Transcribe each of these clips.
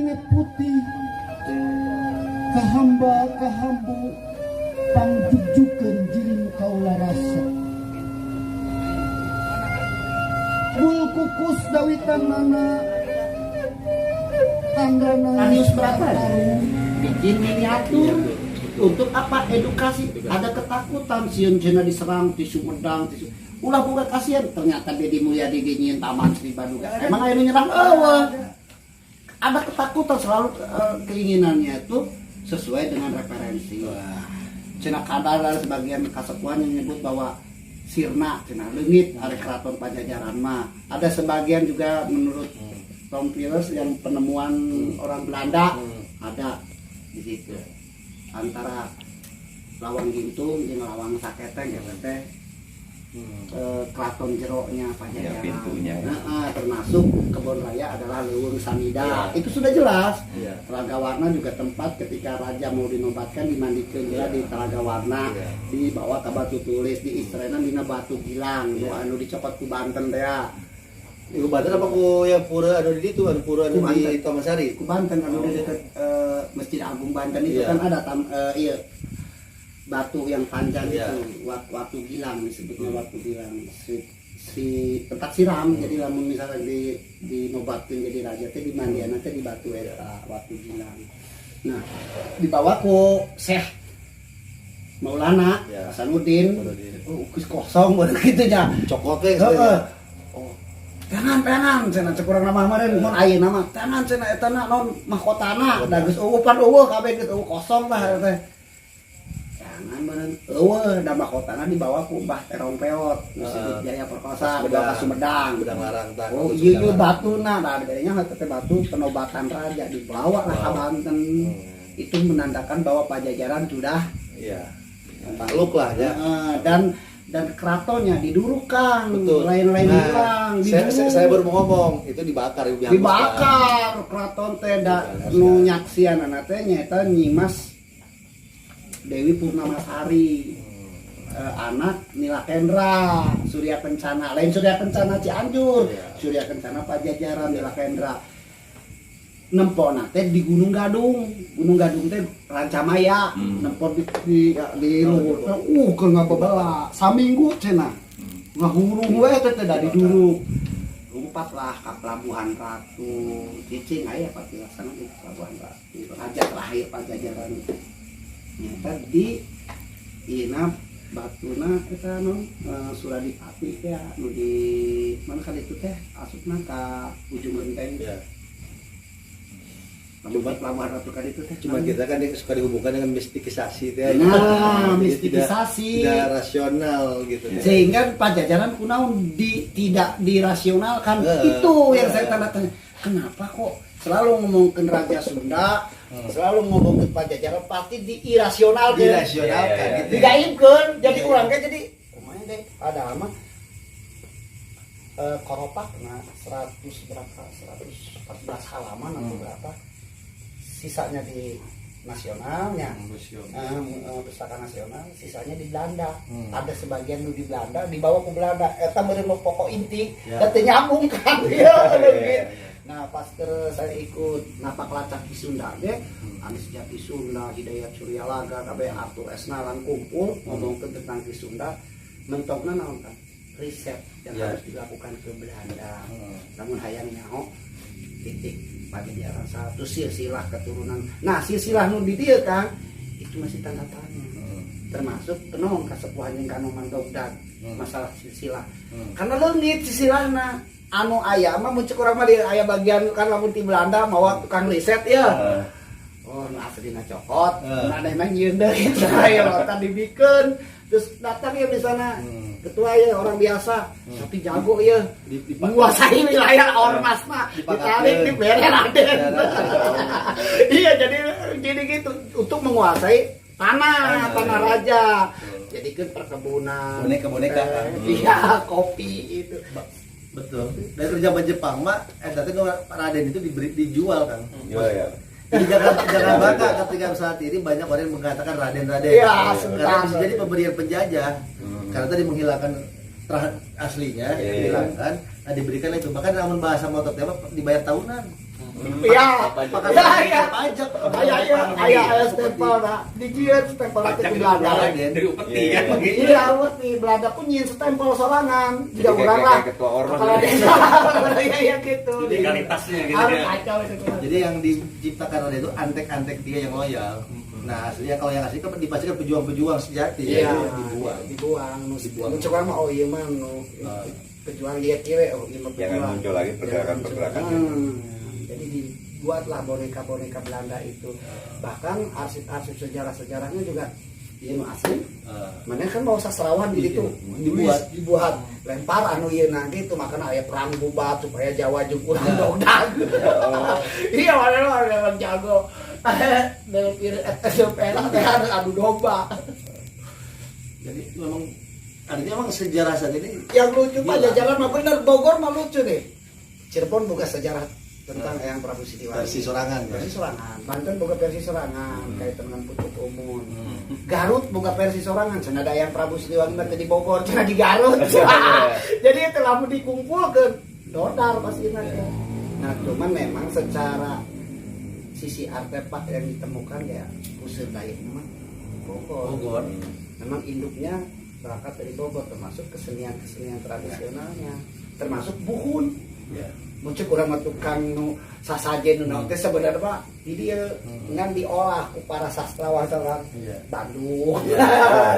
inget putih kahamba kahambu pangjujukeun jiring kaula rasa bul kukus dawitanana tanggana Radius berapa? Bikin miniatur. Untuk apa? Edukasi. Ada ketakutan sieun cenah diserang di Sumedang, ulah boga kasihan. Ternyata Deddy Mulyadi dinyin Taman Sri Baduga. Emang aya nu nyerang eueuh. Ada ketakutan selalu keinginannya itu sesuai dengan referensi. Cenah kadar sebagian kasepuhan yang menyebut bahwa sirna cenah leungit ari keraton Pajajaran mah. Ada sebagian juga menurut Tom Piers yang penemuan orang Belanda ada di situ antara lawang gintung jeung lawang saketeng ya teh keraton jeronya Pajajaran. Pintunya. Termasuk kebun raya adalah Leuweung Samida. Itu sudah jelas. Telaga Warna juga tempat ketika raja mau dinobatkan dimandikeun heula di Telaga Warna, dibawa ke Batu Tulis, di Istrena dina Batu Gilang, anu dicopot ku Banten teh ya. Iku Banten apa ku yang pura anu di ditu anu pura anu di Tamasari? Ku Banten anu di dekat Masjid Agung Banten itu kan ada iya batu yang panjang itu Watu Gilang disebutnya Watu Gilang si tempat siram. Jadi lamun misalnya di nobatkeun jadi raja teh di mandiana teh di batu eta Watu Gilang. Nah dibawa ku Syekh Maulana Hasanuddin. Geus kosong baru kitu nya Cokot teh. Tenang cenah cek urang nama meureun mun ayeuna mah tenang cenah eta naon mahkotana da geus eueuh kabeh geus kosong lah teh. Jangan meureun eueuh da mahkotana dibawa ku Mbah Terong Peot disebut Jaya Perkasa dibawa ka Sumedang. Bedang larang tah. Oh ieu batuna da bedanya teh batu penobatan raja dibawa lah ka Banten. Itu menandakan bahwa Pajajaran sudah takluk lah ya. Dan keratonnya didurukan, betul. Lain-lain hilang. Saya baru mau ngomong itu dibakar. Keraton teh nu nyaksianana teh nyaeta Nyimas Dewi Purnamasari, anak Nila Kendra, Surya Kencana, lain Surya Kencana Cianjur, Surya Kencana Pajajaran, Nila Kendra. Nempona teh di Gunung Gadung teh Rancamaya, nempon di luhur teh keur ngababala saminggu cenah ngahurung we teh da diduruk lumpat lah ka Pelabuhan Ratu cicing aya patilaksana di Pelabuhan Ratu raja terakhir Pajajaran nyata di ina batuna eta non Suradipati teh anu di mana kali itu teh asupna ka ujung genteng buat Pelabuhan Ratu kan itu teh cuma kita kan suka dihubungkan dengan mistikisasi teh. Mistikisasi tidak rasional gitu. Sehingga Pajajaran kunaon tidak dirasionalkan. Itu yang saya tanda tanya. Kenapa kok selalu ngomongin Raja Sunda, selalu ngomongin Pajajaran pasti diirasionalkan. Dirasionalkan gitu. Digaibkeun jadi urang teh jadi kumaha deh padahal mah koropak 114 halaman atau berapa sisanya di nasionalnya pustaka nasional sisanya di Belanda ada sebagian di Belanda dibawa ke Belanda eta meureun pokok inti da teu nyambung kan nah pas saya ikut napak lacak di Sunda ge Anis Jati Sunda Hidayat Suryalaga kabeh Arthur Esnalan kumpul ngomongkeun tentang di Sunda mentokna naon kan riset yang harus dilakukan ke Belanda namun hayang nyaho titik Pajajaran satu silsilah keturunan. Nah silsilah nu di dieu kan itu masih tanda tanya termasuk kenaon kasepuhan yang Kanoman Dogdag masalah silsilah karena leungit silsilahna anu aya mah mun ceuk urang mah aya bagian kan lamun ti Belanda mawa tukang riset ya oh nu aslina cokot ada yang nyieun deui aya lotan dibikeun terus datang ya misalnya ketua ya orang biasa tapi jago ya menguasai wilayah ormas mah ditarik dibere Raden. Iya jadi gitu untuk menguasai tanah raja jadikan perkebunan boneka iya kopi itu betul dari zaman Jepang mah tadi Raden itu dijual kan. Jadi jangan bangga ketika saat ini banyak orang yang mengatakan Raden. Iya, karena bisa jadi pemberian penjajah. Karena tadi menghilangkan aslinya, dihilangkan, nah diberikan itu. Bahkan namun bahasa motor tema dibayar tahunan. Iya, iya. pajak. Ayah stempel nah, digieun stempel teh di Belanda. Dari upeti kan. Iya, di Belanda pun nyin stempel sorangan. Tidak urang lah. ketua ormas. Kepala desa. Iya gitu. Legalitasnya gitu Harus ya. kacau itu. Jadi yang diciptakan oleh itu antek-antek dia yang loyal. Nah, aslinya kalau yang asli kan dipastikan pejuang-pejuang sejati Iya, dibuang. dibuang. Nu coba mah oh ieu mah nu pejuang lihat kieu oh ieu mah Jangan pejuang. muncul lagi pergerakan-pergerakan. Jadi dibuatlah boneka-boneka Belanda itu. Bahkan arsip-arsip sejarah-sejarahnya juga ieu nu asli. Mana kan mau sastrawan di situ dibuat lempar anu ieu na gitu makanya aya perang bubat supaya Jawa jeung urang dogdag. Iya mana jago. Del pir eta perak teh adu domba. Jadi memang artinya memang sejarah saat ini Yang lucu Pajajaran mah bener Bogor mah lucu deh. Cirebon buka sejarah tentang Eyang Prabu Siliwangi. versi sorangan ya. Versi sorangan. Banten buka versi sorangan kaitan dengan Putut Umun. Garut buka versi sorangan. Cenah ada Eyang Prabu Siliwangi mah teh di Bogor, cenah di Garut. Jadi itu lamun dikumpulkeun dodar pasti nanti. Nah, cuman memang secara sisi artefak yang ditemukan ya Puseur Dayak mah Bogor. Memang induknya berangkat dari Bogor termasuk kesenian-kesenian tradisionalnya, termasuk buhun. Ya. Muncul kurang mah tukang nu sasajen nu teh sebenarnya mah di dieu ngan diolah ku para sastrawan sastrawan Iya. Bandung.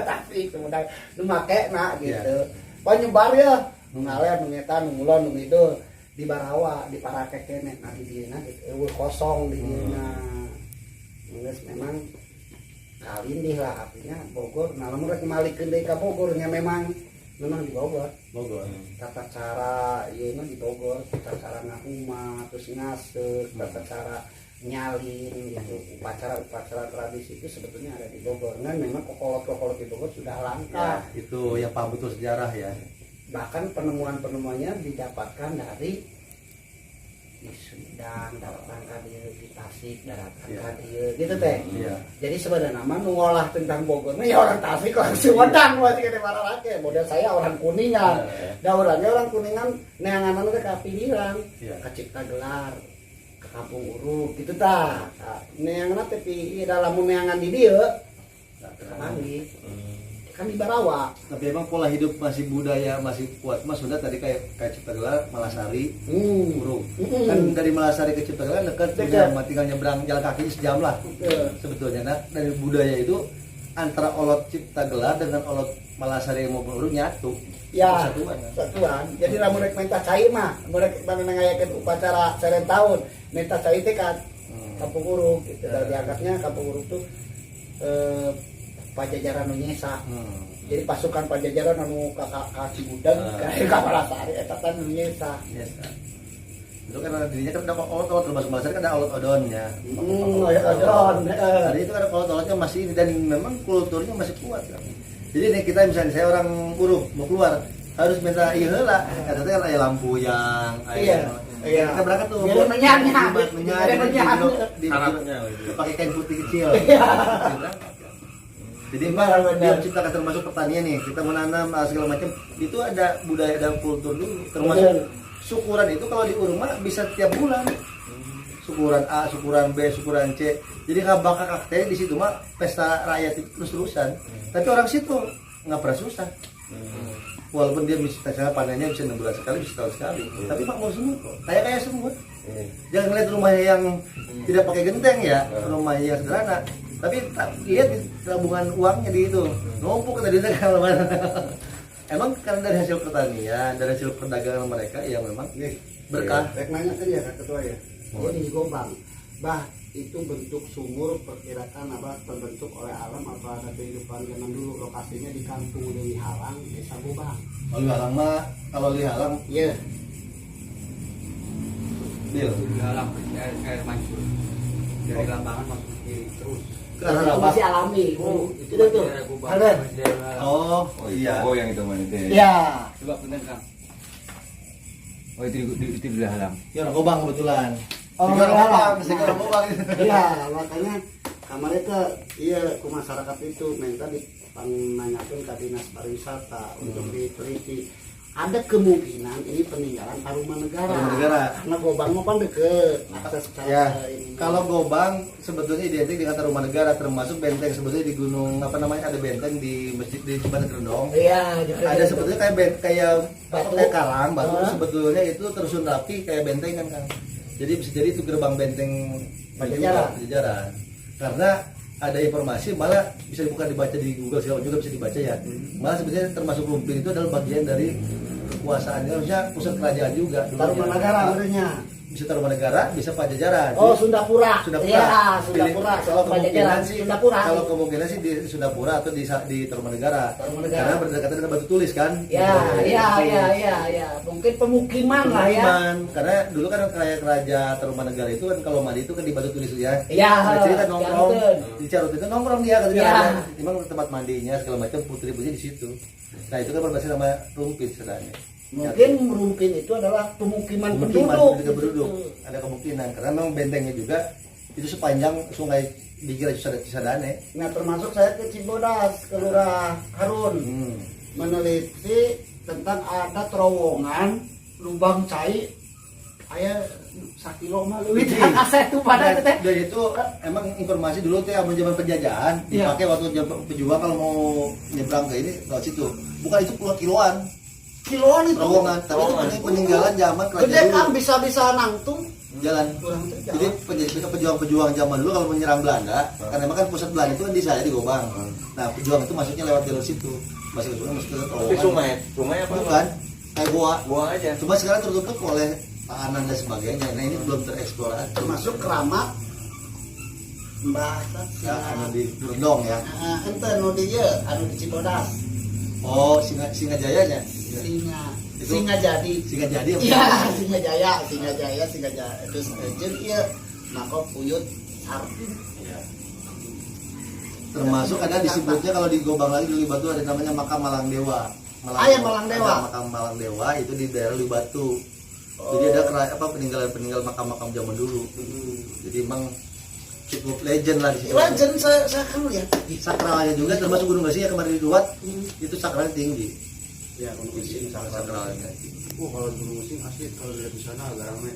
Tapi kemudian nu make na gitu. Iya. Panyebar ya nu ngaler nu ngeta nu ngulon nu itu di Barawa di Parake kene nah di dieuna gitu kosong di dieuna. Geus memang kalindih lah artinya Bogor. Nah lamun rek malikeun deui ka Bogor nya memang di Bogor. Tata cara ieu mah di Bogor, tata cara ngahuma, terus ngaseur, tata cara nyalin gitu. Upacara tradisi itu sebetulnya ada di Bogor. Kan memang kokolot-kokolot di Bogor sudah Ya, langka. itu yang paham betul sejarah ya. Bahkan penemuan-penemuannya didapatkan dari di Sumedang, daratan ka dieu, di Tasik, daratan ka dieu, gitu teh. Iya. Jadi sebenarnya nama ngolah tentang Bogor, ya orang Tasik, orang Sumedang, masih kena para rakyat. Model saya orang Kuningan, orangnya orang Kuningan, neanganan ke pinggiran, ke Cipta Gelar, ke Kampung Uruk, gitu ta. Neanganan tapi dalam neangan di dia, Manggi, kan di Barawa. Tapi emang pola hidup masih budaya masih kuat mas sudah tadi kayak Cipta Gelar, Malasari, Uruk. Kan dari Malasari ke Cipta Gelar dekat, tinggal nyebrang jalan kaki sejam lah. Sebetulnya nah, dari budaya itu antara olot Cipta Gelar dengan olot Malasari maupun Uruk nyatu. Ya, satuan. Jadi lamun rek minta cai mah, mereka mana ngayakeun upacara seren tahun, minta cai teh kan Kampung Uruk gitu. Dianggapnya Kampung Uruk tuh Pajajaran nu nyesa. Jadi pasukan Pajajaran anu ka Cibudeg ka Malasari eta teh nu nyesa. Itu kan dirinya kan ada olot termasuk Malasari kan ada olot odonnya. Odon. Jadi itu kan olot-olotnya masih ini dan memang kulturnya masih kuat kan. Jadi nih kita misalnya saya orang Uruk mau keluar harus minta iya heula. Kata kan aya lampu yang Iya. Kita berangkat tuh Biar menyanyi. pakai kain putih kecil. Jadi Benar. dia ciptakan termasuk pertanian nih, kita menanam segala macam itu ada budaya dan kultur dulu. Termasuk syukuran itu kalau di Urma bisa tiap bulan. Syukuran A, syukuran B, syukuran C. Jadi nggak bakal kakek di situ mah pesta rakyat itu terus-terusan. Tapi orang situ nggak pernah susah. Walaupun dia bisa panennya bisa 6 bulan sekali, bisa tahun sekali. Tapi makmur semua kok. Kayak semua. Jangan ngeliat rumahnya yang tidak pakai genteng ya, rumahnya yang sederhana. Tapi lihat di tabungan uangnya di itu numpuk tadi kalau mana. Emang karena dari hasil pertanian, dari hasil perdagangan mereka yang memang berkah. Rek nanya aja Kak Ketua ya. Jadi di Gombang, itu bentuk sumur perkirakan terbentuk oleh alam apa ada kehidupan zaman dulu lokasinya di Kampung Dewi Halang, Desa Gombang. Kalau Dewi Halang, Iya. Bil. Halang air mancur. Dari Lambangan masuk kiri terus. Itu masih alami. Itu tuh. Ada. Oh iya. Oh yang itu mana itu. Ya. Coba bener Kang. Oh itu di Halang. Ya orang Gobang kebetulan. Oh, Orang Halang. Gobang. Iya, makanya kamar itu iya ke masyarakat itu minta dipananyakan ke dinas pariwisata untuk diteliti. Ada kemungkinan ini peninggalan Tarumanegara. Tarumanegara. Karena Gobang mah kan deket. Akses ke Ya, ini. kalau Gobang sebetulnya identik dengan Tarumanegara, termasuk benteng sebetulnya di gunung apa namanya, ada benteng di masjid di Jembatan Gerendong. Iya, Ada sebetulnya kayak Batu. kayak karang batu, Ah. sebetulnya itu tersusun rapi kayak benteng kan Kang. Jadi bisa jadi itu gerbang benteng Pajajaran. Pajajaran. Karena ada informasi malah bisa dibaca di Google segala juga bisa dibaca ya. Malah sebetulnya termasuk Lumpir itu adalah bagian dari kekuasaan, harusnya pusat kerajaan juga. Tarumanegara sebenarnya. Bisa Tarumanegara, bisa Pajajaran. Oh, Sundapura. Sundapura. Iya, Sundapura. Kalau kemungkinan Pajajaran sih, Sundapura. kalau kemungkinan sih di Sundapura atau di Tarumanegara. Tarumanegara. Karena berdekatan dengan batu tulis kan. Ya. Mungkin pemukiman lah ya. Pemukiman. Karena dulu kan kayak Raja Tarumanegara itu kan kalau mandi itu kan di batu tulis ya. Iya, Ada cerita nongkrong Caruten. di Carut itu nongkrong dia katanya. Iya. Ada. Emang tempat mandinya segala macam putri-putri di situ. Nah itu kan berbasis nama Rumpin sebenarnya. Mungkin Rumpin itu adalah pemukiman Penduduk. Ada kemungkinan karena memang bentengnya juga itu sepanjang sungai Bigira Cisadane. Nah, termasuk saya ke Cibodas, ke Lurah Harun, meneliti tentang ada terowongan lubang cai aya sakilo mah leuwih aset tuh pada teh. Dan itu emang informasi dulu teh zaman penjajahan Iya. dipakai waktu zaman pejuang kalau mau nyebrang ke ini lewat situ. Bukan itu puluhan kiloan Kiloan itu. terowongan, tapi itu peninggalan zaman Gede kerajaan kan dulu. bisa nangtung. Jalan. Kurang teh Jadi pejuang-pejuang zaman dulu kalau menyerang Belanda, karena emang kan pusat Belanda itu kan di saya di Gobang. Nah, pejuang itu masuknya lewat jalur situ. Masuk ke sungai, masuk ke terowongan. Tapi sungai apa? Bukan, kayak gua. Gua aja. Cuma sekarang tertutup oleh tahanan dan sebagainya. Nah, ini belum tereksplorasi. Termasuk keramat Mbah Ya, anu di Gerendong ya. ente nu di ieu, anu di Cibodas. Oh, Singajayanya. Singa jadi. Singajadi apa? Iya, Singa Jaya. Terus jeung ieu maka Puyut Sarpin. Termasuk ada disebutnya kalau di Gobang lagi di Batu ada namanya makam Malang Dewa. Yang Malang Dewa. Ada makam Malang Dewa itu di daerah Batu. Jadi ada peninggalan makam-makam zaman dulu. Jadi emang cukup legend lah di situ. Legend saya kan lihat. Sakralnya juga termasuk Gunung Gasi yang kemarin dibuat itu sakralnya tinggi. Ya, Gunung Gesi Sakralnya. Kalau di Gunung Gesi asli kalau lihat di sana agak ramai.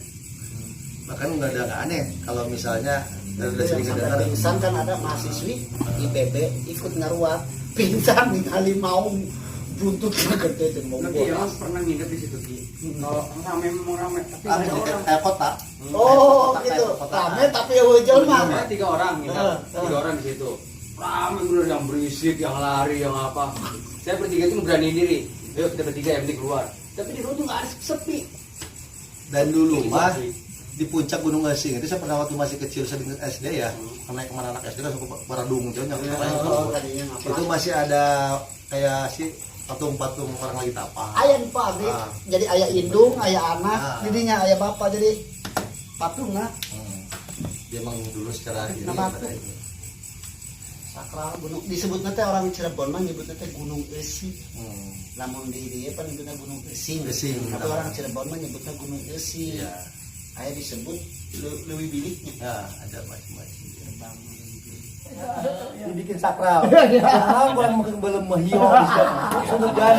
Bahkan nggak aneh kalau misalnya udah sering Sampai dengar pingsan kan ada mahasiswi IPB ikut ngaruat pingsan ningali mau buntutnya gede dan mau Nanti bodas. yang pernah nginep di situ Ki. Kalau ramai memang ramai, tapi nggak ada orang. kota. Oh Kota, gitu, kota. rame tapi wajah mah. Ada 3 orang nginep, Ah. 3 orang di situ. Ramai bener yang berisik, yang lari, yang apa. Saya bertiga itu berani diri. Ayo kita bertiga yang penting keluar. Tapi di luar tuh nggak ada sepi. Dan dulu mah di puncak Gunung Gasing itu saya pernah waktu masih kecil sering SD ya, naik kemana anak SD kan suka Baradung Tadinya itu masih ada kayak si patung-patung orang lagi tapa. ayah di pabrik, Ah. jadi ayah indung, ayah anak, Ah. jadinya ayah bapak jadi patung nah. Dia emang dulu secara ini Kenapa pada tuh? itu. Sakral gunung disebutnya teh orang Cirebon mah nyebutnya teh Gunung Esi. Hmm. Namun di dia pan nyebutnya Gunung Esing. Esing, Tapi benar. orang Cirebon mah nyebutnya Gunung Esi. Iya. Ayah disebut leuwih biliknya. Ya, ada macam-macam. Terbang leuwih bilik. Dibikin sakral. Orang kurang mungkin belum mahio sudah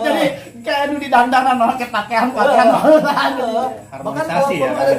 Jadi kayak anu di dandanan orang pakaian. Bahkan kalau ya, ada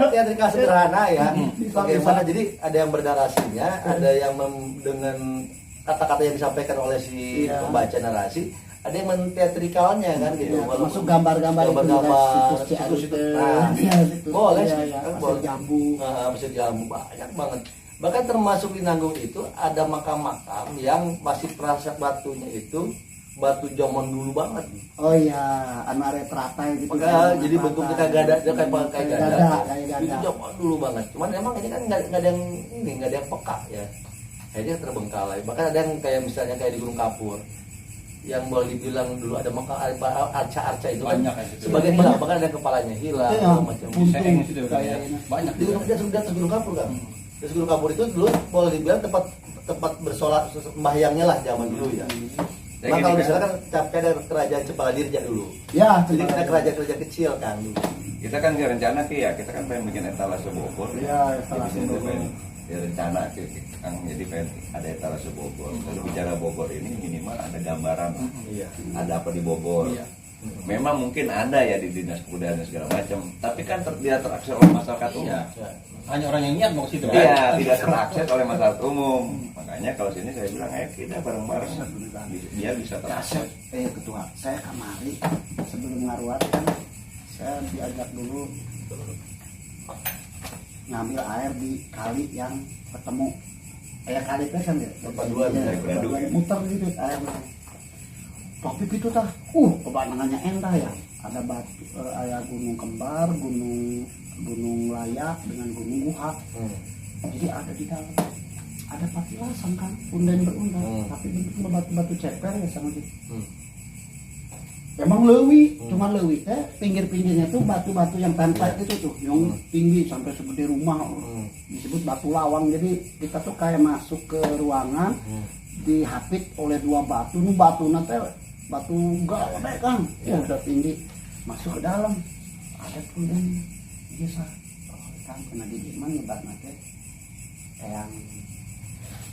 teatrikal sederhana ya, bagaimana jadi ada yang bernarasinya, ada yang dengan kata-kata yang disampaikan oleh si Iya. pembaca narasi, ada yang menteatrikalnya kan gitu. Masuk gambar-gambar itu Gambar-gambar, situs situs-situs. Ciaruteun. Nah, Iya, situs. boleh Iya, sih, iya, kan Pasir boleh. Jambu. Pasir Jambu banyak banget. Bahkan termasuk di Nanggung itu ada makam-makam yang masih perasa batunya itu batu zaman dulu banget. Oh iya, anu are teratai gitu. Maka jadi bentuknya kayak gada, dia kayak gada. Kayak gada. Itu zaman dulu banget. Cuman emang ini kan nggak ada yang ini, nggak ada yang peka ya. Akhirnya terbengkalai. Bahkan ada yang kayak misalnya kayak di Gunung Kapur, yang boleh dibilang dulu ada makam arca-arca itu kan Banyak ya, situ. sebagian hilang, bahkan ada yang kepalanya hilang, Iya, segala macam. Seng situ Kayaknya. banyak. Di Gunung Gunung Kapur kan. Di Gunung Kapur itu dulu boleh dibilang tempat bersolat sembahyangnya lah zaman dulu ya. Ya, Nah, kalau gini, misalnya kan capek ada kerajaan Cepala Dirja dulu. Ya, Jadi ada kerajaan-kerajaan kecil kan dulu. Kita kan di rencana Ki ya, kita kan pengen bikin etalase Bogor. Iya, Jadi etalase kita Bogor. pengen di rencana Kang, jadi pengen ada etalase Bogor. Kalau bicara Bogor ini minimal ada gambaran. Iya. Ada apa di Bogor. Iya. Memang mungkin ada ya di dinas kebudayaan dan segala macam, tapi kan tidak terakses oleh masyarakat umum. Hanya orang yang niat mau ke situ. Iya, tidak terakses oleh masyarakat umum. Makanya kalau sini saya bilang, ayo kita bareng-bareng dia bisa terakses. Ketua, saya kemari sebelum ngaruat kan saya diajak dulu ngambil air di kali yang ketemu kayak kali itu kan ya Perpaduan, muter gitu airnya. Tapi itu tah, pemandangannya endah ya. Ada batu, ada gunung kembar, gunung layak dengan gunung guha. Jadi ada di dalam, ada patilasan kan, undang berundang, tapi bentuknya batu-batu ceper ya sama gitu. Emang lewi, cuma lewi teh pinggir-pinggirnya tuh batu-batu yang template itu tuh, yang tinggi sampai segede rumah, disebut batu lawang. Jadi kita tuh kayak masuk ke ruangan, dihapit oleh dua batu, nu batu nanti batu gede kan, udah tinggi, masuk ke dalam, ada kemudian biasa, kan kena di mana nyebat nanti, kayak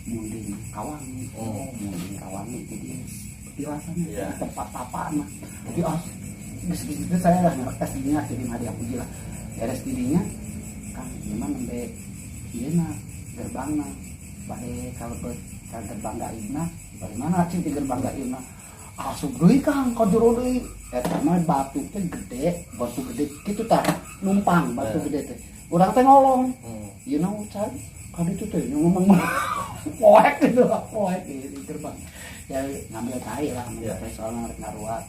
munding kawangi, munding kawangi jadi rasanya tempat tapaan mah. Jadi gitu saya lah ngerekes dirinya kirim hadiah puji lah. Beres dirinya kan gimana sampai iya gerbangna. Bade kalau ke gerbang gaibna, bagaimana cing di gerbang gaibna? Asup deui Kang, ka jero deui. Eta mah batu teh gede, batu gede kitu tah, numpang batu gede teh. Urang teh ngolong. Ieu na ucan, kan itu teh ngomong poek gitu, poek di gerbang. Ya ngambil tai lah, ngambil tai soalnya ngaruat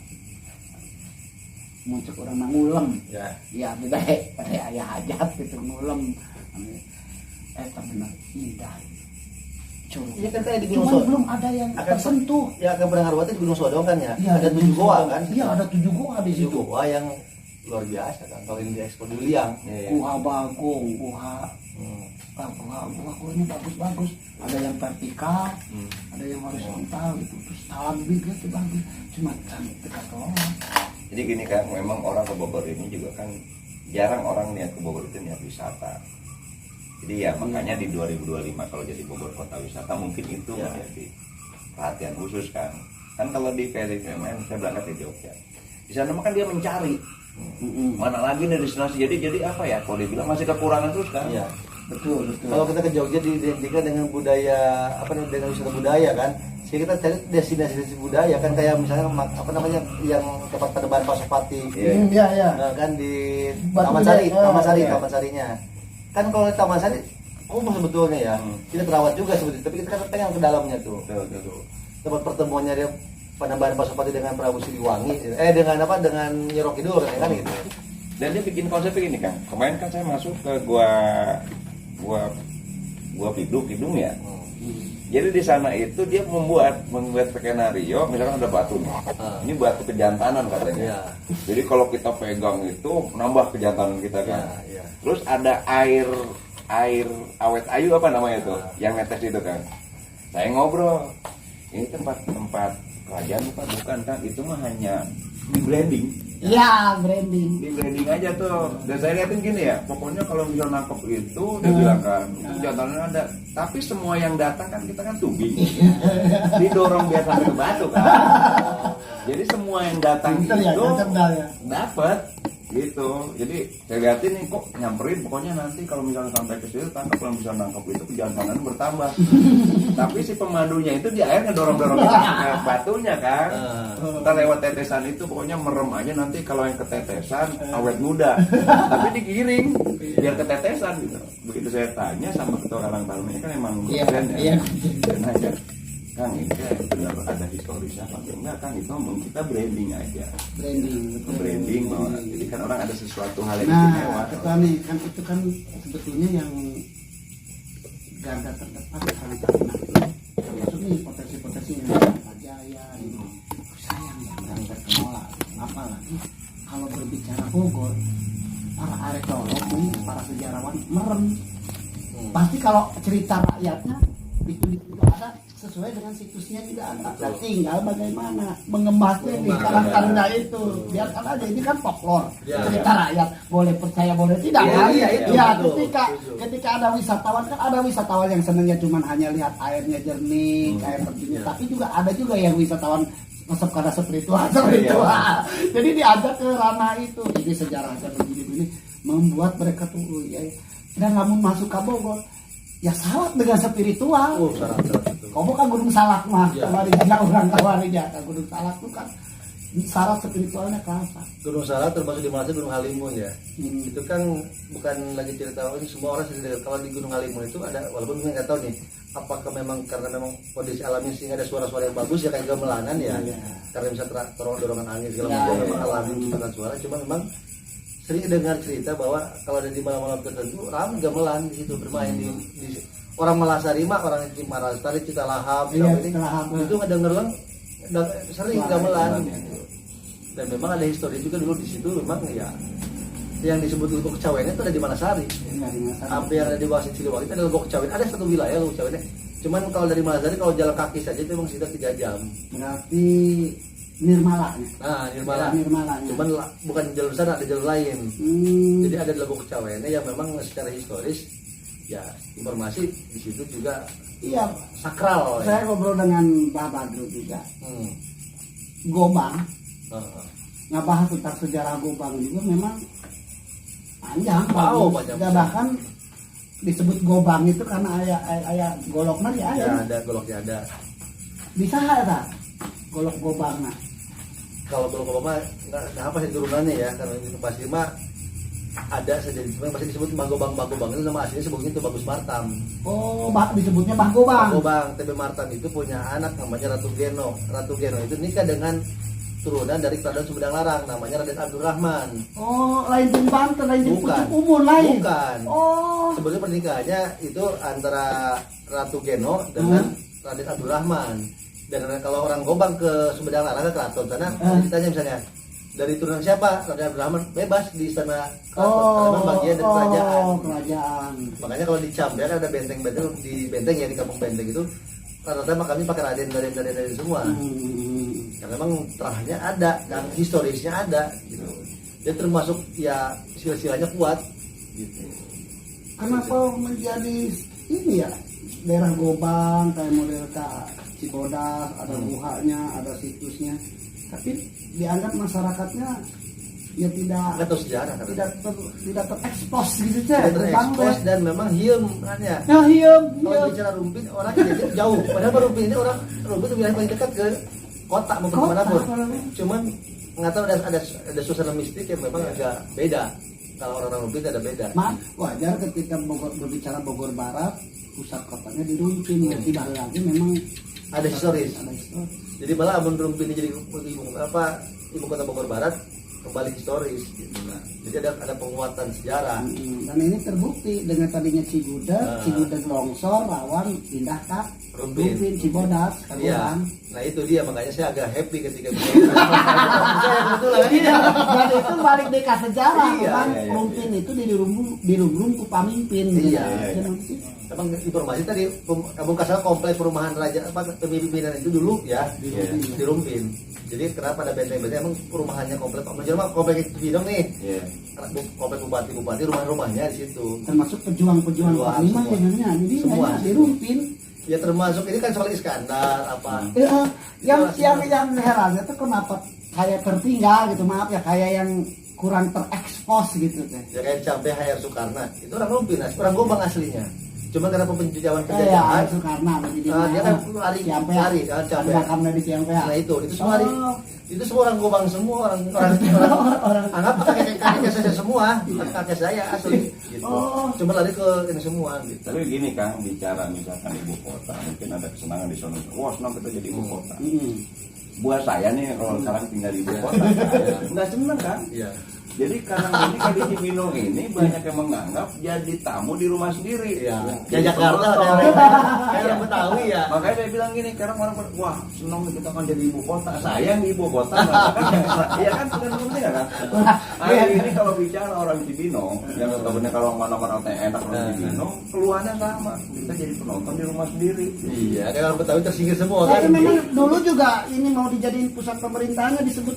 muncul orang ngulem ya beda ayah hajat gitu ngulem benar indah Ini kan kayak di Gunung cuman Sodong. belum ada yang tersentuh Ya akan pernah ngaruh di Gunung Sodong kan ya. ya, Ada 7 goa kan. iya ada 7 goa di 7 situ goa yang luar biasa kan. Kalau ini diekspor di Liang. Guha Bagong, guhanya bagus-bagus. Ada yang vertikal, ada yang horizontal gitu. Terus talabig gitu bagus. Cuma cantik dekat kelola. Jadi gini kan, memang orang ke Bogor ini juga kan jarang orang niat ke Bogor itu niat wisata. Jadi ya makanya di 2025 kalau jadi Bogor kota wisata mungkin itu menjadi perhatian khusus kan. Kan kalau di VMN saya berangkat di Jogja. Di sana kan dia mencari mana lagi nih destinasi. Jadi apa ya? Kalau dibilang masih kekurangan terus kan? Iya. Betul. Kalau kita ke Jogja diidentikan dengan budaya dengan wisata budaya kan. Jadi kita cari destinasi budaya kan kayak misalnya yang tempat Padebahan Pasopati. Iya. Nah, kan di Batu Taman Sari, Gede. Taman Sarinya. Kan kalau di Taman Sari sebetulnya ya kita terawat juga sebetulnya, tapi kita kan pengen ke dalamnya tuh. Betul. Tempat pertemuannya dia Padebahan Pasopati dengan Prabu Siliwangi, dengan Nyi Roh Kidul kan gitu. Dan dia bikin konsep begini kan. Kemarin kan saya masuk ke gua Kidung ya. Jadi di sana itu dia membuat skenario, misalkan ada batu nih. Ini batu kejantanan katanya. Jadi kalau kita pegang itu nambah kejantanan kita kan. Terus ada air awet ayu apa namanya itu, yang netes itu kan. Saya ngobrol, ini tempat kerajaan bukan kan? Itu mah hanya di branding. Iya, branding. Di branding aja tuh. Dan saya lihatin gini ya, pokoknya kalau misal nangkep itu dia bilang kan itu kejantanan ada. Tapi semua yang datang kan kita kan tubing. Didorong biar sampai ke batu kan. Jadi semua yang datang itu dapat gitu. Jadi saya lihatin nih kok nyamperin, pokoknya nanti kalau misalnya sampai ke situ tangkap, kalau misalnya nangkep itu kejantanan bertambah. Tapi si pemandunya itu di air ngedorong-dorong ke batunya kan. Ntar lewat tetesan itu pokoknya merem aja, nanti kalau yang ketetesan awet muda. Tapi digiring biar ketetesan gitu. Begitu saya tanya sama ketua Karang Taruna kan emang keren ya. Dan aja Kang, ini benar ada historisnya apa enggak Kang? Itu ngomong kita branding aja. Branding bahwa jadi kan orang ada sesuatu hal yang istimewa. Ketua nih kan itu kan sebetulnya yang garda terdepan Karang Taruna. Termasuk nih potensi-potensi yang Jaya gitu. Sayang ya yang terkelola. Apalagi kalau berbicara Bogor, para arkeolog nih, para sejarawan merem. Pasti kalau cerita rakyatnya itu ada sesuai dengan situsnya juga ada. Nah, tinggal bagaimana mengemasnya di Karang Taruna itu. Biarkan aja, ini kan folklore. Cerita rakyat, boleh percaya boleh tidak kan? Ketika ada wisatawan yang senangnya cuma hanya lihat airnya jernih, air terjunnya, tapi juga ada juga yang wisatawan masuk karena spiritual. Jadi diajak ke ranah itu. Jadi sejarahnya begini membuat mereka tuh ya. Dan lamun masuk ke Bogor, ya syarat dengan spiritual. Oh, syarat itu. Komo kan Gunung Salak mah, Ya. Kawarijah orang Kawarijah kan Gunung Salak tuh kan syarat spiritualnya kerasa. Gunung Salak termasuk di Malaysia Gunung Halimun ya. Hmm. Itu kan bukan lagi cerita ini semua orang sudah kalau di Gunung Halimun itu ada walaupun saya nggak tahu nih apakah memang karena memang kondisi alamnya sehingga ada suara-suara yang bagus ya kayak gamelangan ya. Iya. Karena bisa dorongan angin segala Ya, macam ya, memang ya. alami menciptakan suara cuma memang sering dengar cerita bahwa kalau ada di malam-malam tertentu ramai gamelan di situ bermain di orang Malasari mah orang Cimarastari Citalahap Iya, ini Citalahap. itu ngedenger orang sering Wah, gamelan gamelan, gitu. Dan memang ada histori juga dulu di situ memang ya yang disebut Lubuk Kecawen itu ada di Malasari. Enggak di Malasari. Hampir ada di bawah Ciliwang itu ada Lubuk Kecawen. Ada satu wilayah Lubuk Kecawen. Cuman kalau dari Malasari kalau jalan kaki saja itu memang sekitar 3 jam. Berarti Nirmalanya. Nah, Nirmala. Nirmalanya. Cuman bukan jalur sana ada jalur lain. Jadi ada Lubuk Kecawen yang memang secara historis ya informasi di situ juga Iya, sakral. saya Ya. ngobrol dengan Mbah Badru juga. Hmm. Gobang, Heeh. ngebahas tentang sejarah Gobang juga memang panjang. Wow, bagus. panjang. Ya, bahkan disebut Gobang itu karena ayah goloknya di Ya ayah. ada goloknya ada. Bisa ada golok Gobang nah. Kalau mah nggak apa sih turunannya ya karena itu pasti mah ada saja cuma pasti disebut Bagobang itu nama aslinya sebelumnya itu Bagus Martam. Oh, disebutnya Bang Gobang. Bagobang TB Martam itu punya anak namanya Ratu Geno itu nikah dengan turunan dari Kerajaan Sumedang Larang namanya Raden Abdurrahman. Oh, lain jeung Banten, lain jeung Bukan. Pucuk Umun lain. Bukan. Oh, Sebelumnya pernikahannya itu antara Ratu Geno dengan Raden Abdurrahman. Dan kalau orang Gobang ke Sumedang Larang ke keraton sana ditanya misalnya dari turunan siapa Raden Abdurrahman bebas di istana keraton karena bagian dari kerajaan. Kerajaan. Makanya kalau di Camber ada benteng-benteng di benteng ya di kampung benteng itu rata-rata makamnya pakai Raden semua. Karena memang terahnya ada dan historisnya ada gitu. Dia termasuk ya silsilahnya kuat gitu. Kenapa menjadi ini ya daerah Gobang kayak model Cibodas ada guhanya, ada situsnya, tapi dianggap masyarakatnya ya Nggak tahu sejarah kan. tidak terekspos gitu cah. Tidak terekspos dan memang hiem makanya. Ya hiam. Kalau bicara Rumpin orangnya jadi jauh. Padahal Rumpin ini orang Rumpin itu wilayah paling dekat ke kota mau ke mana pun. Cuman nggak tahu ada suasana mistik yang memang agak beda. Kalau orang Rumpin ada beda. Wajar ketika berbicara Bogor Barat, pusat kotanya di Rumpin. Tidak lagi memang Ada historis. Ada historis. Jadi malah Amun Rumpin ini jadi ibu kota Bogor Barat kembali historis gitu lah. Jadi ada penguatan sejarah. Dan ini terbukti dengan tadinya Cigudeg longsor, rawan pindah ke Rumpin, Cibodas, Iya. Kabupaten. Nah itu dia makanya saya agak happy ketika saya kebetulan. Iya, dan itu balik deka sejarah. Iya, Memang iya, Rumpin itu dirumbung ku pamimpin. Iya, gitu. Emang informasi tadi Abang Kasal kompleks perumahan raja pemimpinan itu dulu ya di Rumpin. Jadi kenapa ada benteng-benteng emang perumahannya kompleks. Menjelma kompleks Bidong nih. Iya. Kompleks bupati rumah-rumahnya di situ. Termasuk pejuang-pejuang Panglima semua. sebenarnya. Jadi Semua. di Rumpin. Ya termasuk ini kan soal Iskandar apa. Yang herannya tuh kenapa kayak tertinggal gitu, maaf ya, kayak yang kurang terekspos gitu teh. Ya kayak sampai Hayar Soekarno itu orang Rumpin, orang Gobang aslinya. Cuma karena penjajahan Ya, penjajahan Soekarno jadi dia kan lari Ciampea. Makamnya di Ciampea. Nah itu semua itu semua orang Gobang semua orang anggap kakek saya semua kakek saya asli gitu. Cuma lari ke ini semua gitu. Tapi gini Kang, bicara misalkan ibu kota, mungkin ada kesenangan di sana. Wah, senang kita jadi ibu kota. Buat saya nih kalau sekarang tinggal di ibu kota, nggak seneng kan? Iya. Jadi karena ini di Cibinong ini banyak yang menganggap jadi tamu di rumah sendiri. Iya. Ya Jakarta kayak orang Betawi ya. Makanya saya bilang gini, sekarang orang wah senang kita kan jadi ibu kota. Sayang di ibu kota. Iya kan bukan seperti ya kan. Hari ini kalau bicara orang Cibinong, yang notabene kalau mana-mana enak orang Cibinong, keluhannya sama. Kita jadi penonton di rumah sendiri. Iya, kayak orang Betawi tersingkir semua Tapi kan. memang dulu juga ini mau dijadiin pusat pemerintahannya disebut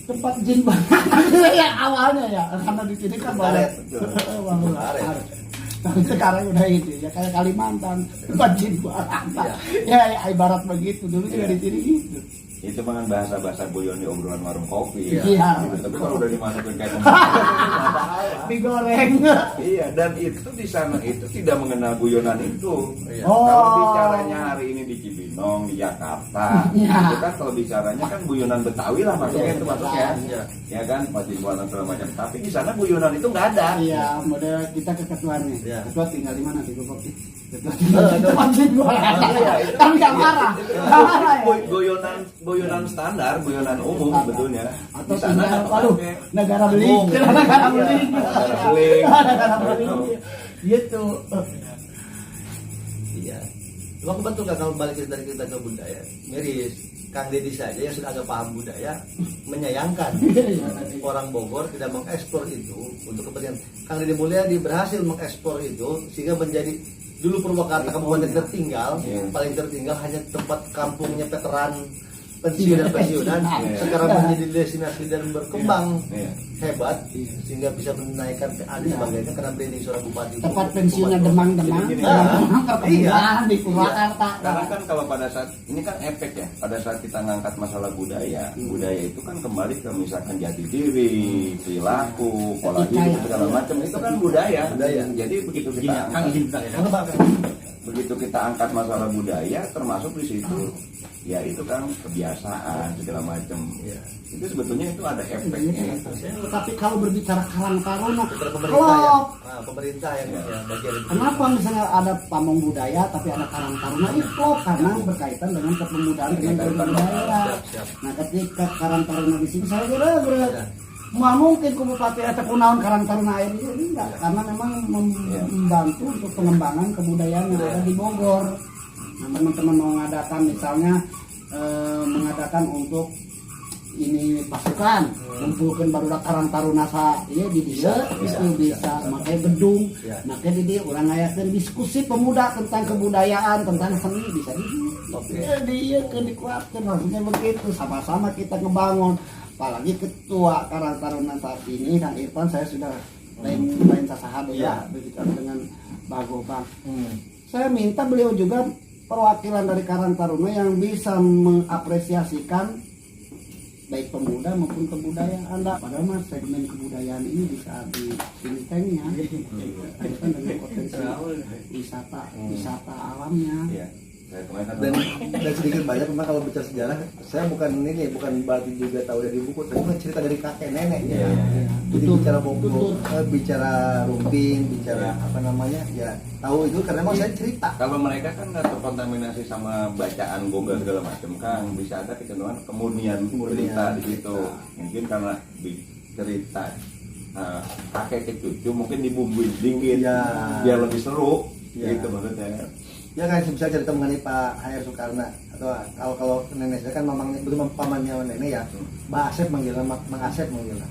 tempat jin banget ya awalnya ya, karena di sini kan Karet. Karet. Tapi sekarang udah itu ya kayak Kalimantan tempat jin banget. Ya ibarat begitu dulu juga di sini gitu. itu kan bahasa-bahasa guyon di obrolan warung kopi ya. Iya. Gitu. Tapi kalau udah dimasukin kayak pembicaraan, Digoreng. iya, dan itu di sana itu tidak mengenal guyonan itu. Oh. Kalau bicaranya hari ini di Cibinong, di Jakarta, Iya. itu kan kalau bicaranya kan guyonan Betawi lah masuknya itu masuknya, ya kan, pasti buatan segala macam. Tapi di sana guyonan itu nggak ada. Iya, model kita ke ketua nih. Iya. Ketua tinggal di mana? Di Gubuk. Ketua tinggal di tempat jualan. Iya, itu Kan nggak marah. Nggak marah ya. Guyonan standar, guyonan umum sebetulnya. Atau Di sana tinggal, nggak waduh, pakai. negara beli. Umum. Negara beli. Negara beling. Negara beli. Gitu. Iya. Emang betul kan kalau balik dari kita ke budaya, miris. Kang Deddy saja yang sudah agak paham budaya menyayangkan orang Bogor tidak mengekspor itu untuk kepentingan. Kang Deddy Mulyadi berhasil mengekspor itu sehingga menjadi dulu Purwakarta kabupaten tertinggal, paling tertinggal hanya tempat kampungnya veteran pensiun dan pensiunan, sekarang menjadi destinasi dan berkembang hebat sehingga bisa menaikkan PA dan sebagainya karena branding seorang bupati. Tempat pensiunnya Demang-Demang. Gini, Iya. Di Purwakarta. Karena kan kalau pada saat ini kan efek ya, pada saat kita ngangkat masalah budaya, budaya itu kan kembali ke misalkan jati diri, perilaku, pola hidup segala macam itu kan budaya. Jadi begitu kita begitu kita angkat masalah budaya, termasuk di situ ya itu kan kebiasaan segala macam. Itu sebetulnya itu ada efeknya. Tapi kalau berbicara Karang Taruna, Pemerintah ya, pemerintah yang bagian itu. kenapa misalnya ada pamong budaya tapi ada Karang Taruna itu klop karena berkaitan dengan kepemudaan dengan kebudayaan. Nah ketika Karang Taruna di sini saya kira mungkin ke bupati atau kunaon Karang Taruna air ini enggak karena memang membantu untuk pengembangan kebudayaan yang ada di Bogor. Nah teman-teman mau mengadakan misalnya mengadakan untuk ini pasukan kumpulkan barudak Karang Taruna sa iya di dia itu bisa makanya gedung makanya di dia orang ngayakeun diskusi pemuda tentang kebudayaan tentang seni bisa di dia dikuatkan maksudnya begitu sama-sama kita ngebangun apalagi ketua Karang Taruna saat ini Kang Irfan saya sudah lain sasaha ya berbicara dengan Bagobang. Saya minta beliau juga perwakilan dari Karang Taruna yang bisa mengapresiasikan baik pemuda maupun kebudayaan. Padahal mas segmen kebudayaan ini bisa di sini ya, kaitan dengan potensi wisata alamnya. Dan sedikit banyak memang kalau bicara sejarah saya bukan berarti juga tahu dari buku tapi cerita dari kakek nenek ya. Jadi bicara Bogor, bicara Rumpin, bicara apa namanya ya tahu itu karena memang saya cerita. Kalau mereka kan nggak terkontaminasi sama bacaan Google segala macam kan bisa ada kecenderungan kemunian cerita di situ. Mungkin karena cerita kakek ke cucu mungkin dibumbuin dingin biar lebih seru gitu maksudnya. Ya kan bisa cerita mengenai Pak H.R. Soekarno atau kalau nenek saya kan mamangnya belum pamannya nenek ya Mbak Asep manggilnya Mang Asep manggilnya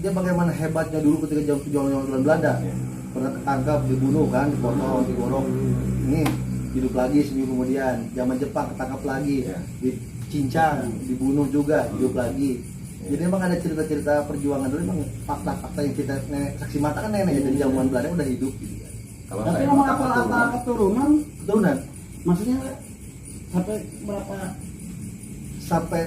dia bagaimana hebatnya dulu ketika zaman Belanda pernah ketangkap dibunuh kan dipotong digorong ini hidup lagi seminggu kemudian zaman Jepang ketangkap lagi dicincang dibunuh juga hidup lagi jadi memang ada cerita-cerita perjuangan dulu memang fakta-fakta yang kita nenek saksi mata kan nenek dari zaman Belanda udah hidup gitu kan. Tapi ngomong apa keturunan maksudnya sampai berapa sampai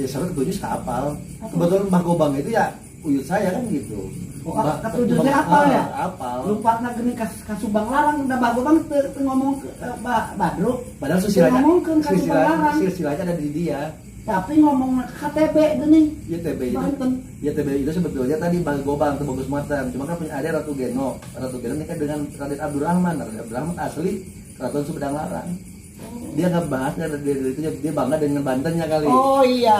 sampai ketujuh kapal kebetulan Mbah Gobang itu ya uyut saya kan gitu. Ketujuhnya apa ya? Apal. Lupa gini kasubang larang udah Mbah Gobang ngomong ke Badruk. Padahal silsilahnya ada di dia. Tapi ngomong KTB gini. Ya TB itu sebetulnya tadi Mbah Gobang itu bagus matang. Cuma kan punya adik Ratu Geno. Ratu Geno nikah dengan Raden Abdurrahman. Raden Abdurrahman asli Keraton Sumedang Larang. Dia nggak bahas karena dia bangga dengan Bantennya kali. Oh iya,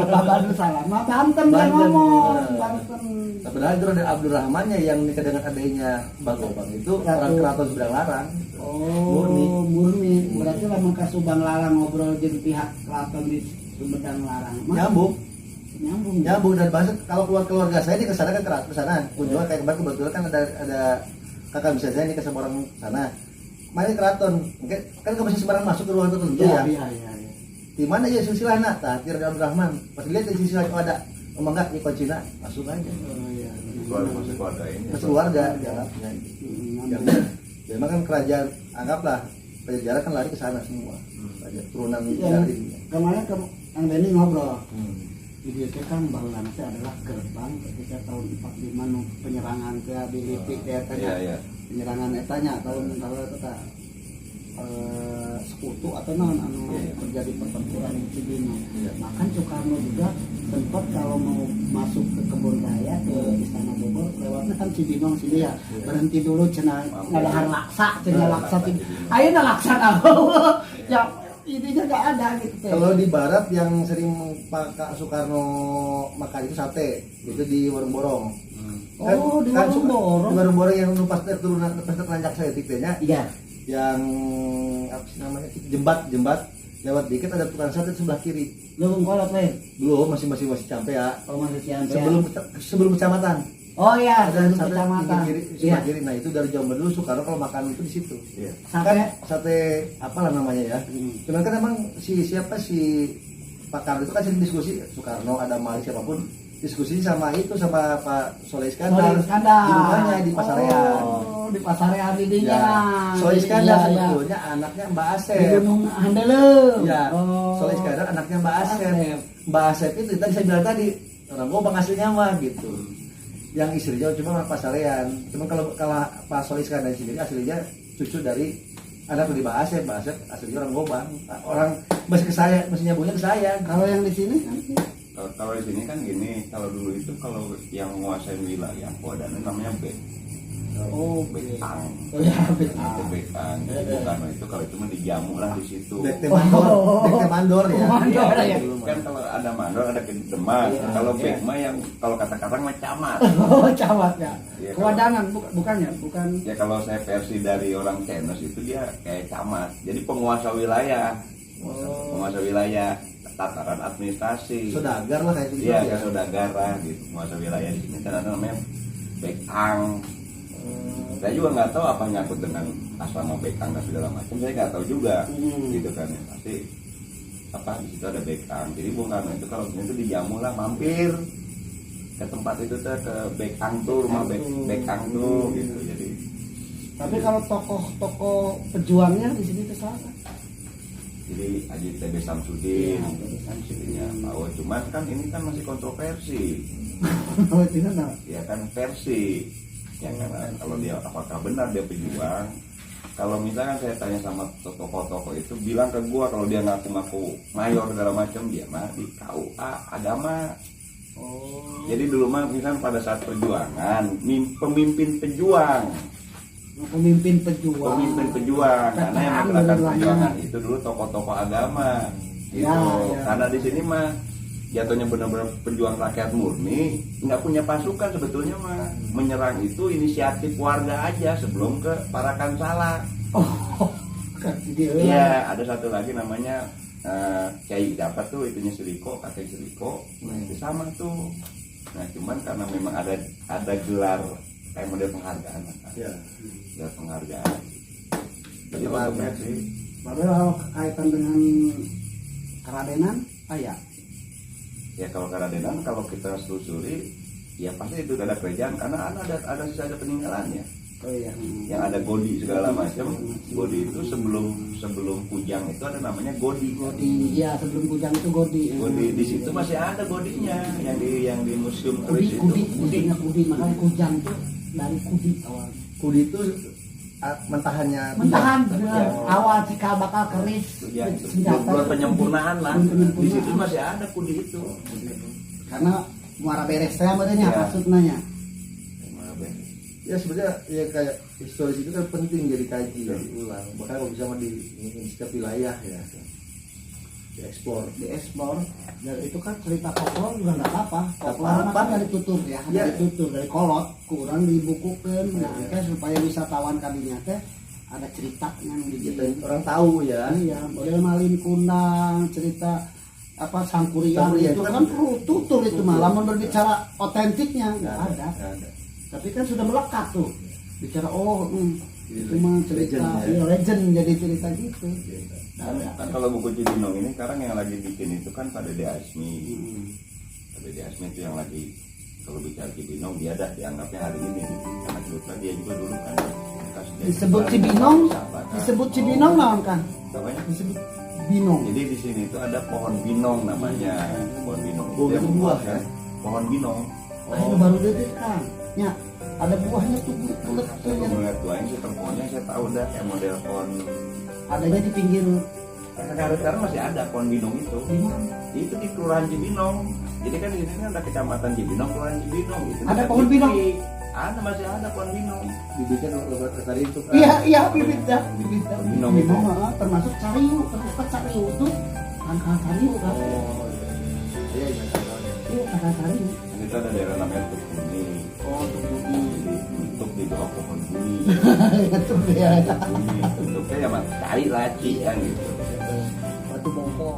Pak Badruk salah. Banten dia ngomong. Banten. Padahal itu Raden Abdurrahmannya yang nikah dengan adiknya Mbah Gobang itu orang Keraton Sumedang Larang. Oh, murni. Berarti lama kasubang larang ngobrol jadi pihak Keraton di Sumedang Larang. Nyambung dan bahasa kalau keluarga saya di kesana kan kesana kunjungan kayak kemarin kebetulan kan ada kakak bisa saya nikah sama orang sana main keraton kan nggak bisa sembarang masuk ke ruang tertentu ya. Di mana ya silsilah nak Tahir Abdurrahman pas lihat di silsilah itu ada ngomong enggak ikut Cina masuk aja. Keluarga ini keluarga ya memang kan kerajaan anggaplah Pajajaran kan lari ke sana semua. Turunan Iya. dari Kemarin yang Benny ngobrol. Video itu kan bangunan itu adalah gerbang ketika tahun 45 penyerangan ke Abiliti tanya. Iya. Penyerangan etanya tahun kalau kita sekutu atau non terjadi pertempuran di Cibinong. Bahkan Soekarno juga sempat kalau mau masuk ke kebun raya ke Istana Bogor lewatnya kan Cibinong sini ya, berhenti dulu cenah ngadahar laksa laksa ayo laksa ya ininya nggak ada gitu. Kalau di barat yang sering Pak Soekarno makan itu sate, itu di Warung Borong. Oh, di Warung Borong. Di Warung Borong yang pas turunan pas nanjak saya tiknya. Iya. Yang apa sih namanya? Jembat lewat dikit ada tukang sate sebelah kiri. Belum kolot lain. Belum, masih sampai ya. Oh, masih sampai. Sebelum kecamatan. Oh iya, Ada dari sate kecamatan. kiri, Iya. sebelah kiri. Nah, itu dari zaman dulu Soekarno kalau makan itu di situ. Iya. Sate. Kan sate apalah namanya ya. Cuman kan emang si Pak Karno itu kan sering diskusi, Soekarno ada Mali siapapun diskusi sama Pak Soleh Iskandar di rumahnya di Pasarean. Oh, di Pasarean didinya. Ya, Soleh Iskandar Iya, iya. sebetulnya anaknya Mbak Di Asep. Gunung Handele. Ya, Oh. Soleh Iskandar anaknya Mbak Asep. Asep. Mbak Asep itu tadi saya bilang tadi orang Gobang aslinya mah gitu. Yang istrinya cuma orang Pasarean. Cuma kalau Pak Soleh Iskandar sendiri aslinya cucu dari anak dari Mbak Asep aslinya orang Gobang. Orang masih ke saya, masih nyambungnya ke saya. Kalau yang di sini kan Kalau di sini kan gini, kalau dulu itu kalau yang menguasai wilayah Wadan namanya oh, Bekang. Oh ya, Itu Bekang. Jadi Bukan itu kalau cuma dijamu lah di situ. Bek teh mandor ya. Mandor ya. Kan kalau ada mandor ada Demak. Iya. Kalau Iya. Bekma yang kalau kata-kata mah camat. Oh, camat ya. Iya, Kewadangan bukannya, bukan. Ya kalau saya versi dari orang Chinese itu dia kayak camat. Jadi penguasa wilayah. Penguasa wilayah, tataran administrasi. Saudagar lah kayak gitu. Iya, kayak saudagar gitu. Penguasa wilayah di sini kan ada namanya Bekang. Saya juga nggak tahu apa nyangkut dengan asrama Bekang dan segala macam. Saya nggak tahu juga, gitu kan ya. Pasti apa di situ ada Bekang. Jadi Bung Karno itu kalau itu dijamu lah mampir ke tempat itu tuh ke Bekang tuh rumah Bekang tuh gitu. Jadi Tapi kalau tokoh-tokoh pejuangnya di sini itu siapa? jadi Haji TB Samsudin, Samsudinnya Pak O. Cuman kan ini kan masih kontroversi. Oh, tidak tahu. Ya kan versi. Ya kan kalau dia apakah benar dia pejuang? Kalau misalkan saya tanya sama tokoh-tokoh itu bilang ke gua kalau dia ngaku-ngaku mayor segala macam dia mah di KUA agama. Oh. Jadi dulu mah misalkan pada saat perjuangan pemimpin pejuang Pemimpin pejuang. karena yang menggerakkan perjuangan itu dulu tokoh-tokoh agama gitu. Ya. Karena di sini mah jatuhnya benar-benar pejuang rakyat murni, nggak punya pasukan sebetulnya mah. Menyerang itu inisiatif warga aja sebelum ke para kansala. Oh. Iya, ada satu lagi namanya Kiai dapat tuh itunya Seriko, kakek Seriko. Nah, itu sama tuh. Nah, cuman karena memang ada gelar kayak model penghargaan kan. Ya. Gelar penghargaan. Jadi Betul, kontroversi. Baru kalau kaitan dengan keradenan, ya. Ya kalau keradenan kalau kita telusuri ya pasti itu ada kerajaan karena ada sisa ada peninggalannya. Oh iya. Yang ada godi segala macam. Godi itu sebelum Kujang itu ada namanya godi. Iya, sebelum Kujang itu Godi. Godi di situ masih ada godinya yang di museum keris Kudi, itu. Kudinya Kudi, makanya Kujang itu dari Kudi awal. Kudi itu mentahannya. Mentahan Ya. awal cikal bakal keris Ya, senjata. buat penyempurnaan lah. Belum penyempurnaan. Di situ masih ada kudi itu. Karena muara beres teh maksudnya Ya. maksudnya. Ya sebenarnya ya kayak historis itu kan penting jadi kaji diulang. Bahkan kalau bisa mah di setiap wilayah ya diekspor. Diekspor dan itu kan cerita folklor juga nggak apa-apa. Nggak Folklor apa-apa. kan dari tutur ya, Ya. dari tutur, dari kolot, kurang dibukukan, nah, supaya wisatawan kadinya teh ada ceritanya di Kita orang tahu ya. Iya, model Malin Kundang, cerita apa Sangkuriang Sangkuriang itu itu kan perlu tutur itu malah berbicara otentiknya nggak ada. Nggak ada. Tapi kan sudah melekat tuh bicara itu mah cerita Legend, ya. iya, legend jadi cerita gitu. Kan kalau buku Cibinong ini sekarang yang lagi bikin itu kan Pak Dede Asmi. Pak Dede Asmi itu yang lagi kalau bicara Cibinong dia dah dianggapnya hari ini karena kebetulan dia juga dulu kan Disebut Cibinong, disebut Cibinong naon kan? Namanya? Disebut binong. Jadi di sini tuh ada pohon binong namanya. Pohon binong. Oh, yang itu buah ya? Pohon binong. Ah, itu baru detik kan. Ya, ada buahnya tuh bulat tuh Saya yang melihat buahnya sih pohonnya saya tahu dah kayak model pohon. adanya di pinggir Sekarang masih ada pohon binong itu. di mana? Itu di Kelurahan Cibinong. Jadi kan di sini kan ada kecamatan Cibinong, Kelurahan Cibinong. Itu Ada dekat pohon TV. binong? Ada, masih ada pohon binong. Bibitnya lebat tadi itu kan. Iya, iya bibitnya, bibitnya. Binong itu. Binong, termasuk cariu, ternyata cariu itu angka cariu kan. Oh, iya. Iya, iya. Iya, angka cariu. Dan itu ada daerah namanya Tukuni. Oh, tuh budi. Jadi bentuk di bawah pohon buni. Itu dia. Buni bentuknya ya mas cari laci kan gitu. Batu bongkok.